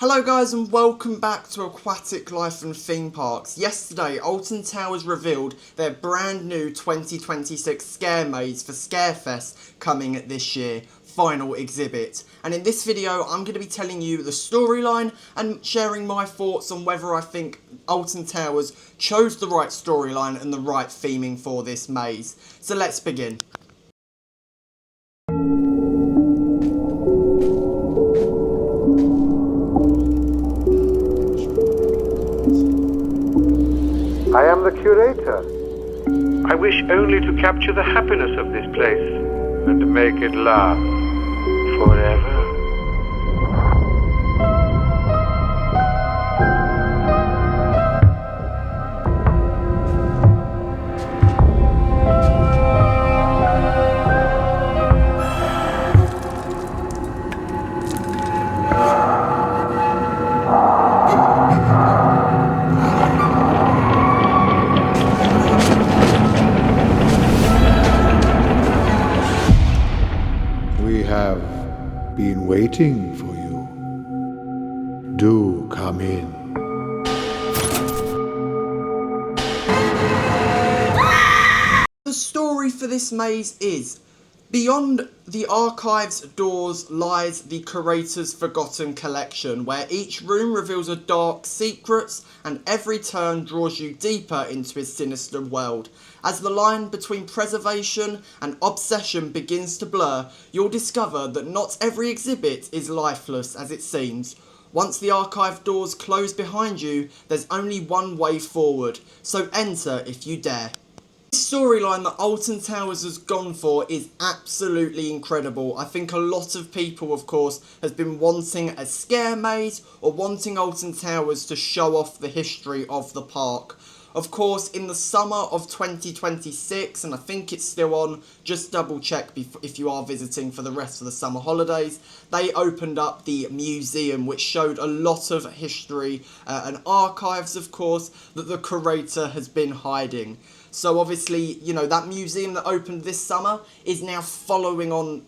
Hello guys and welcome back to Aquatic Life and Theme Parks. Yesterday, Alton Towers revealed their brand new 2026 Scaremaze for Scarefest coming this year. Final exhibit. And in this video, I'm going to be telling you the storyline and sharing my thoughts on whether I think Alton Towers chose the right storyline and the right theming for this maze. So let's begin. I am the curator. I wish only to capture the happiness of this place and to make it last forever. We have been waiting for you. Do come in. The story for this maze is, beyond the archive's doors lies the curator's forgotten collection, where each room reveals a dark secret and every turn draws you deeper into his sinister world. As the line between preservation and obsession begins to blur, you'll discover that not every exhibit is lifeless as it seems. Once the archive doors close behind you, there's only one way forward, so enter if you dare. The storyline that Alton Towers has gone for is absolutely incredible. I think a lot of people, of course, has been wanting a scare maze or wanting Alton Towers to show off the history of the park. Of course, in the summer of 2026, and I think it's still on, just double check if you are visiting for the rest of the summer holidays, they opened up the museum, which showed a lot of history and archives, of course, that the curator has been hiding. So obviously, you know, that museum that opened this summer is now following on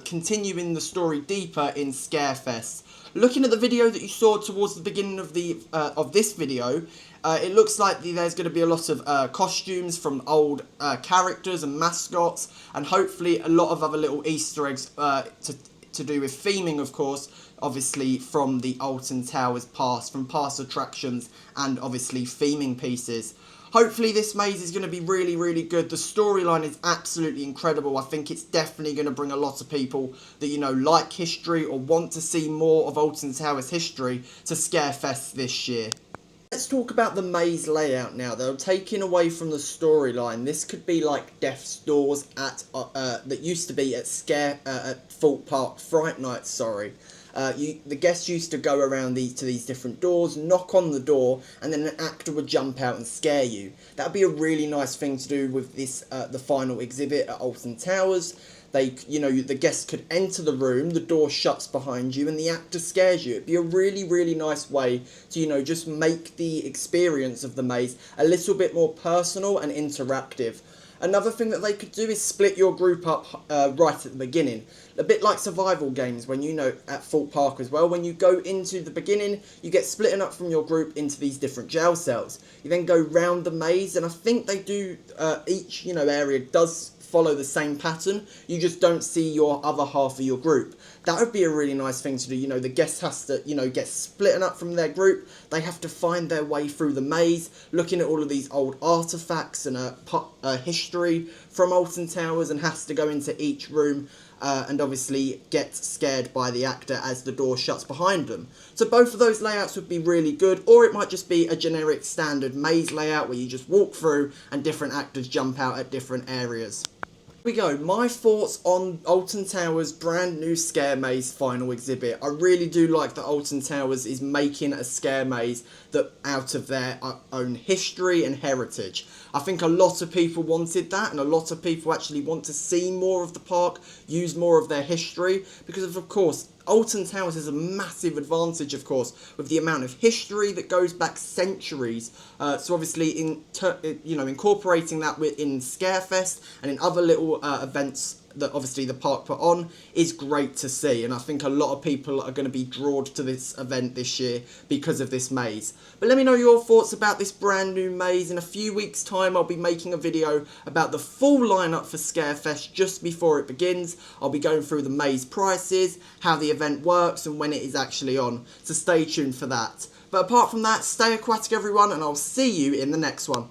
continuing the story deeper in Scarefest. Looking at the video that you saw towards the beginning of this video, it looks like there's going to be a lot of costumes from old characters and mascots, and hopefully a lot of other little Easter eggs to do with theming, of course, obviously from the Alton Towers past, from past attractions and obviously theming pieces. Hopefully this maze is going to be really, really good. The storyline is absolutely incredible. I think it's definitely going to bring a lot of people that, you know, like history or want to see more of Alton Towers history to Scarefest this year. Let's talk about the maze layout now. They're taking away from the storyline. This could be like Death's Doors at that used to be at Thorpe Park Fright Night. Sorry. The guests used to go around to these different doors, knock on the door, and then an actor would jump out and scare you. That would be a really nice thing to do with this the final exhibit at Alton Towers. The guests could enter the room, the door shuts behind you, and the actor scares you. It'd be a really, really nice way to, you know, just make the experience of the maze a little bit more personal and interactive. Another thing that they could do is split your group up right at the beginning. A bit like survival games when, you know, at Thorpe Park as well. When you go into the beginning, you get splitting up from your group into these different jail cells. You then go round the maze, and I think they do, each, you know, area does follow the same pattern. You just don't see your other half of your group. That would be a really nice thing to do. You know, the guest has to, you know, get splitting up from their group. They have to find their way through the maze, looking at all of these old artifacts and history from Alton Towers, and has to go into each room and obviously get scared by the actor as the door shuts behind them. So both of those layouts would be really good, or it might just be a generic standard maze layout where you just walk through and different actors jump out at different areas. Here we go, my thoughts on Alton Towers' brand new Scare Maze final exhibit. I really do like that Alton Towers is making a Scare Maze that out of their own history and heritage. I think a lot of people wanted that, and a lot of people actually want to see more of the park, use more of their history, because of course, Alton Towers has a massive advantage, of course, with the amount of history that goes back centuries. So obviously, incorporating that in Scarefest and in other little events that obviously the park put on is great to see, and I think a lot of people are going to be drawn to this event this year because of this maze. But let me know your thoughts about this brand new maze. In a few weeks time I'll be making a video about the full lineup for Scarefest just before it begins. I'll be going through the maze prices, how the event works and when it is actually on, so stay tuned for that. But apart from that, stay aquatic everyone, and I'll see you in the next one.